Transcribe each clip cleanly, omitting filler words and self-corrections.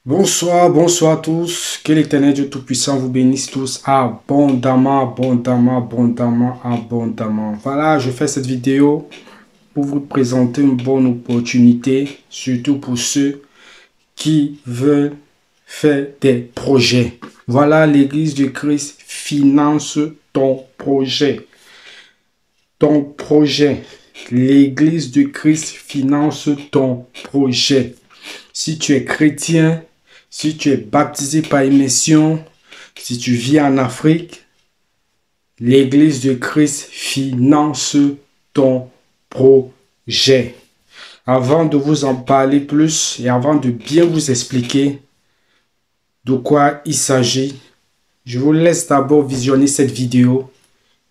Bonsoir, bonsoir à tous. Que l'Éternel Dieu Tout-Puissant vous bénisse tous abondamment, abondamment, abondamment, abondamment. Voilà, je fais cette vidéo pour vous présenter une bonne opportunité, surtout pour ceux qui veulent faire des projets. Voilà, l'Église du Christ finance ton projet. Ton projet. L'Église du Christ finance ton projet. Si tu es chrétien, si tu es baptisé par immersion, si tu vis en Afrique, l'Église de Christ finance ton projet. Avant de vous en parler plus et avant de bien vous expliquer de quoi il s'agit, je vous laisse d'abord visionner cette vidéo.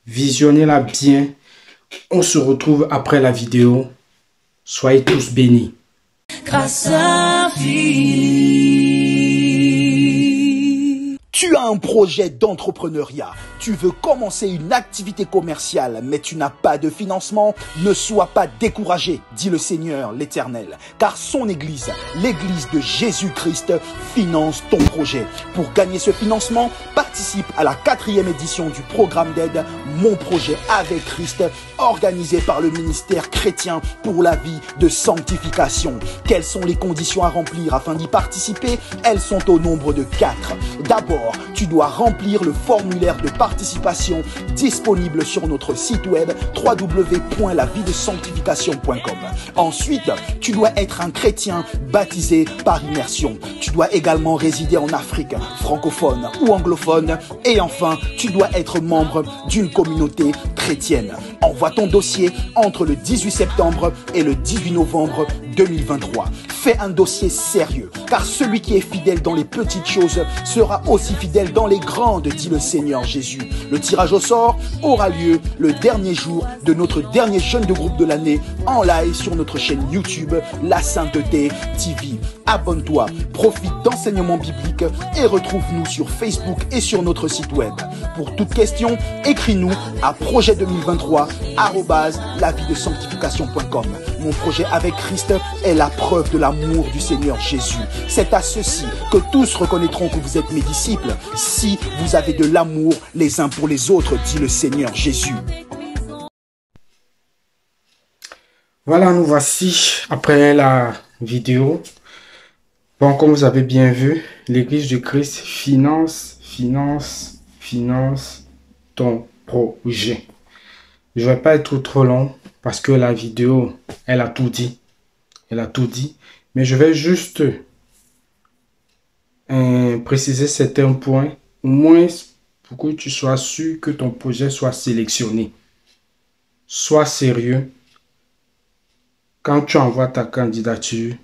Visionnez-la bien. On se retrouve après la vidéo. Soyez tous bénis. Grâce à vie. Tu as un projet d'entrepreneuriat, tu veux commencer une activité commerciale, mais tu n'as pas de financement, ne sois pas découragé, dit le Seigneur l'Éternel, car son Église, l'Église de Jésus-Christ, finance ton projet. Pour gagner ce financement, participe à la 4e édition du programme d'aide Mon projet avec Christ, organisé par le ministère chrétien pour la vie de sanctification. Quelles sont les conditions à remplir afin d'y participer? Elles sont au nombre de 4. D'abord, tu dois remplir le formulaire de participation disponible sur notre site web www.lavidesanctification.com. Ensuite, tu dois être un chrétien baptisé par immersion. Tu dois également résider en Afrique, francophone ou anglophone. Et enfin, tu dois être membre d'une communauté chrétienne. Envoie ton dossier entre le 18 septembre et le 18 novembre 2023. Fais un dossier sérieux, car celui qui est fidèle dans les petites choses sera aussi fidèle dans les grandes, dit le Seigneur Jésus. Le tirage au sort aura lieu le dernier jour de notre dernier jeûne de groupe de l'année en live sur notre chaîne YouTube, La Sainteté TV. Abonne-toi, profite d'enseignements bibliques et retrouve-nous sur Facebook et sur notre site web. Pour toute question, écris-nous à projet2023@lavidesanctification.com. Mon projet avec Christ est la preuve de l'amour du Seigneur Jésus. C'est à ceci que tous reconnaîtront que vous êtes mes disciples, si vous avez de l'amour les uns pour les autres, dit le Seigneur Jésus. Voilà, nous voici après la vidéo. Bon, comme vous avez bien vu, l'Église du Christ finance ton projet. Je ne vais pas être trop long parce que la vidéo, elle a tout dit. Mais je vais juste préciser certains points, au moins pour que tu sois sûr que ton projet soit sélectionné. Sois sérieux. Quand tu envoies ta candidature,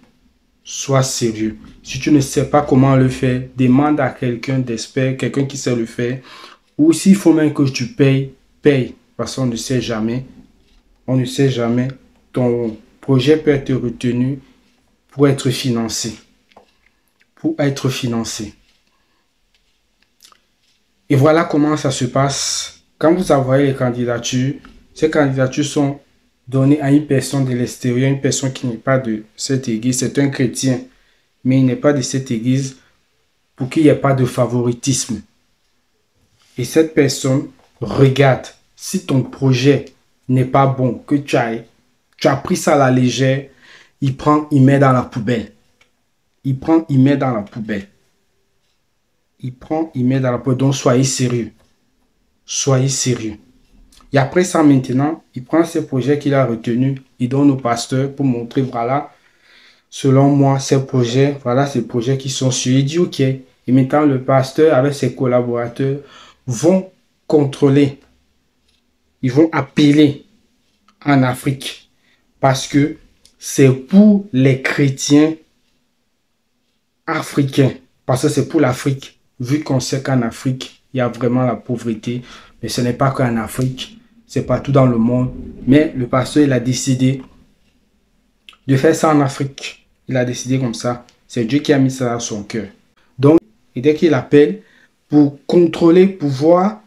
sois sérieux. Si tu ne sais pas comment le faire, demande à quelqu'un d'expert, quelqu'un qui sait le faire. Ou s'il faut même que tu payes, paye. Parce qu'on ne sait jamais. On ne sait jamais. Ton projet peut être retenu pour être financé. Et voilà comment ça se passe. Quand vous envoyez les candidatures, ces candidatures sont données à une personne de l'extérieur, une personne qui n'est pas de cette église. C'est un chrétien, mais il n'est pas de cette église, pour qu'il n'y ait pas de favoritisme. Et cette personne regarde si ton projet n'est pas bon, que tu as pris ça à la légère, il met dans la poubelle. Il met dans la poubelle. Donc soyez sérieux. Et après ça maintenant, il prend ces projets qu'il a retenus, il donne au pasteur pour montrer, voilà, selon moi, ces projets, voilà ces projets qui sont sur. Il dit ok. Et maintenant le pasteur avec ses collaborateurs vont contrôler. Ils vont appeler en Afrique. Parce que c'est pour les chrétiens africains. Parce que c'est pour l'Afrique. Vu qu'on sait qu'en Afrique, il y a vraiment la pauvreté. Mais ce n'est pas qu'en Afrique. C'est partout dans le monde. Mais le pasteur, il a décidé de faire ça en Afrique. Il a décidé comme ça. C'est Dieu qui a mis ça dans son cœur. Donc, et dès qu'il appelle, pour contrôler, pour voir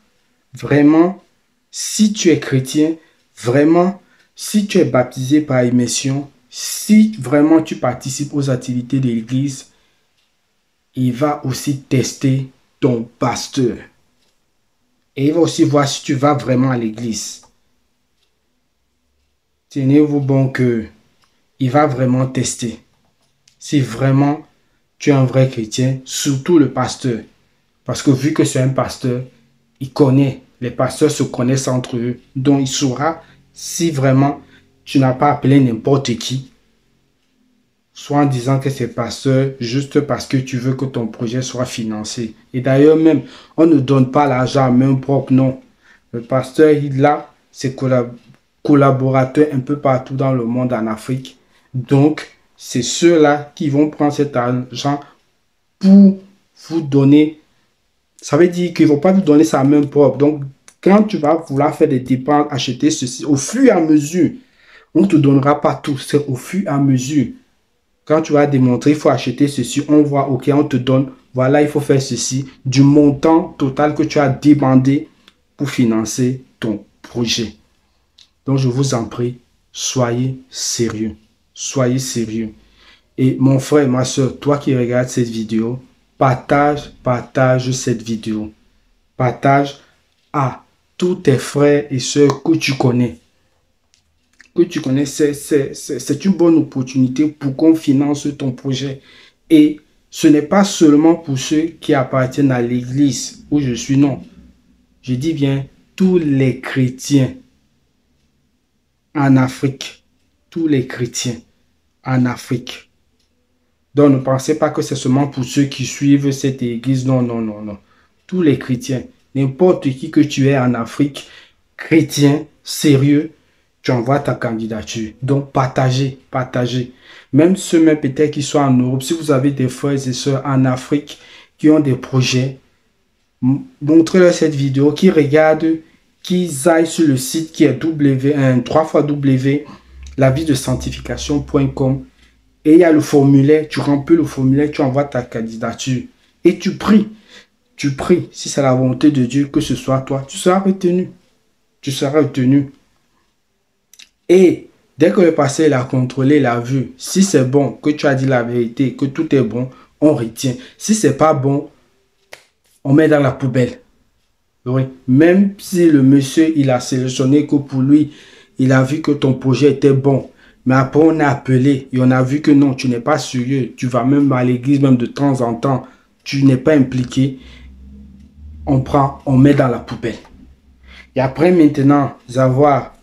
vraiment si tu es chrétien, vraiment si tu es baptisé par immersion, si vraiment tu participes aux activités de l'église, il va aussi tester ton pasteur. Et il va aussi voir si tu vas vraiment à l'église. Tenez-vous bon que il va vraiment tester. Si vraiment tu es un vrai chrétien, surtout le pasteur. Parce que vu que c'est un pasteur, il connaît. Les pasteurs se connaissent entre eux. Donc il saura si vraiment tu n'as pas appelé n'importe qui. Soit en disant que c'est pasteur juste parce que tu veux que ton projet soit financé. Et d'ailleurs même, on ne donne pas l'argent à main propre, non. Le pasteur, il a ses collaborateurs un peu partout dans le monde, en Afrique. Donc, c'est ceux-là qui vont prendre cet argent pour vous donner. Ça veut dire qu'ils ne vont pas vous donner ça à main propre. Donc, quand tu vas vouloir faire des dépenses, acheter ceci, au fur et à mesure, on ne te donnera pas tout. C'est au fur et à mesure. Quand tu vas démontrer, il faut acheter ceci, on voit, ok, on te donne, voilà, il faut faire ceci, du montant total que tu as demandé pour financer ton projet. Donc, je vous en prie, soyez sérieux. Soyez sérieux. Et mon frère, ma soeur, toi qui regardes cette vidéo, partage cette vidéo. Partage à tous tes frères et soeurs que tu connais. C'est une bonne opportunité pour qu'on finance ton projet. Et ce n'est pas seulement pour ceux qui appartiennent à l'église où je suis, non. Je dis bien tous les chrétiens en Afrique. Tous les chrétiens en Afrique. Donc ne pensez pas que c'est seulement pour ceux qui suivent cette église. Non, non, non, non. Tous les chrétiens, n'importe qui que tu es en Afrique, chrétien, sérieux, tu envoies ta candidature. Donc, partagez. Même ceux-mêmes peut-être qui sont en Europe, si vous avez des frères et sœurs en Afrique qui ont des projets, montrez-leur cette vidéo, qu'ils regardent, qu'ils aillent sur le site qui est www.lavidesanctification.com et il y a le formulaire, tu remplis le formulaire, tu envoies ta candidature et tu pries. Tu pries, si c'est la volonté de Dieu que ce soit toi, tu seras retenu. Tu seras retenu. Et dès que le pasteur il a contrôlé, il a vu, si c'est bon, que tu as dit la vérité, que tout est bon, on retient. Si c'est pas bon, on met dans la poubelle. Oui. Même si le monsieur, il a sélectionné que pour lui, il a vu que ton projet était bon. Mais après, on a appelé et on a vu que non, tu n'es pas sérieux. Tu vas même à l'église, même de temps en temps. Tu n'es pas impliqué. On prend, on met dans la poubelle. Et après, maintenant, avoir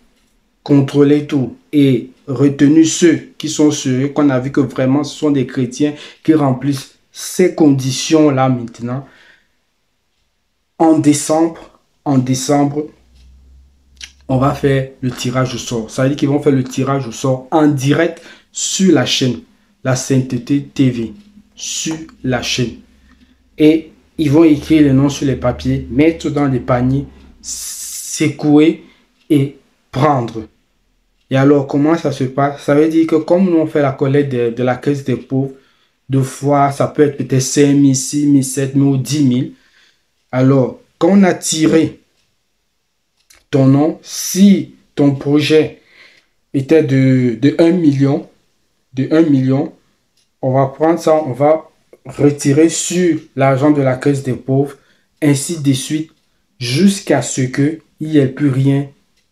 contrôler tout et retenu ceux qui sont sérieux, qu'on a vu que vraiment ce sont des chrétiens qui remplissent ces conditions-là maintenant. En décembre, on va faire le tirage au sort. Ça veut dire qu'ils vont faire le tirage au sort en direct sur la chaîne, La Sainteté TV, sur la chaîne. Et ils vont écrire les noms sur les papiers, mettre dans les paniers, secouer et prendre. Et alors, comment ça se passe? Ça veut dire que comme nous on fait la collecte de la caisse des pauvres, deux fois, ça peut être peut-être 5 000, 6 000, 7 000 ou 10 000. Alors, quand on a tiré ton nom, si ton projet était de 1 million, on va prendre ça, on va retirer sur l'argent de la caisse des pauvres, ainsi de suite, jusqu'à ce qu'il n'y ait plus rien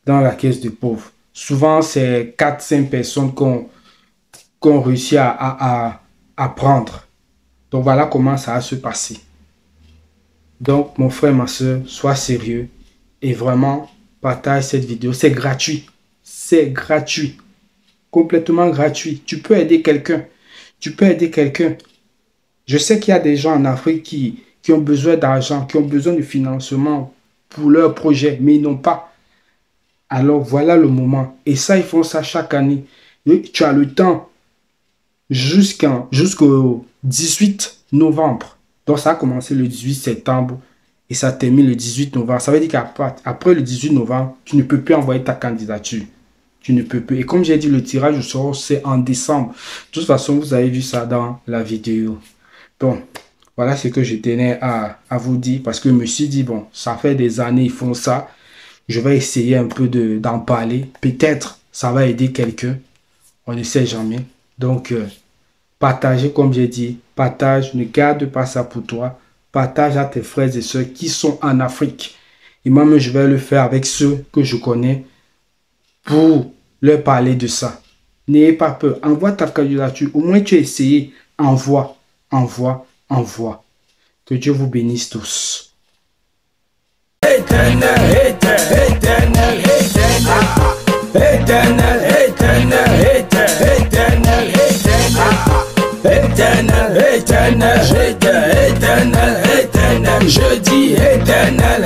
dans la caisse des pauvres. Souvent, c'est 4-5 personnes qu'on réussit à prendre. Donc, voilà comment ça va se passer. Donc, mon frère, ma soeur, sois sérieux et vraiment partage cette vidéo. C'est gratuit. C'est gratuit. Complètement gratuit. Tu peux aider quelqu'un. Je sais qu'il y a des gens en Afrique qui ont besoin d'argent, qui ont besoin de financement pour leur projet, mais ils n'ont pas. Alors, voilà le moment. Et ça, ils font ça chaque année. Et tu as le temps jusqu'au 18 novembre. Donc, ça a commencé le 18 septembre et ça termine le 18 novembre. Ça veut dire qu'après le 18 novembre, tu ne peux plus envoyer ta candidature. Tu ne peux plus. Et comme j'ai dit, le tirage au sort, c'est en décembre. De toute façon, vous avez vu ça dans la vidéo. Bon, voilà ce que je tenais à vous dire. Parce que je me suis dit, bon, ça fait des années, ils font ça. Je vais essayer un peu d'en parler. Peut-être, ça va aider quelqu'un. On ne sait jamais. Donc, partagez, comme j'ai dit. Partage, ne garde pas ça pour toi. Partage à tes frères et sœurs qui sont en Afrique. Et moi-même, je vais le faire avec ceux que je connais pour leur parler de ça. N'ayez pas peur. Envoie ta candidature. Au moins, tu as essayé. Envoie, envoie, envoie. Que Dieu vous bénisse tous. Éternel, éternel, éternel, éternel, éternel, éternel, éternel, éternel, éternel, éternel, je dis éternel,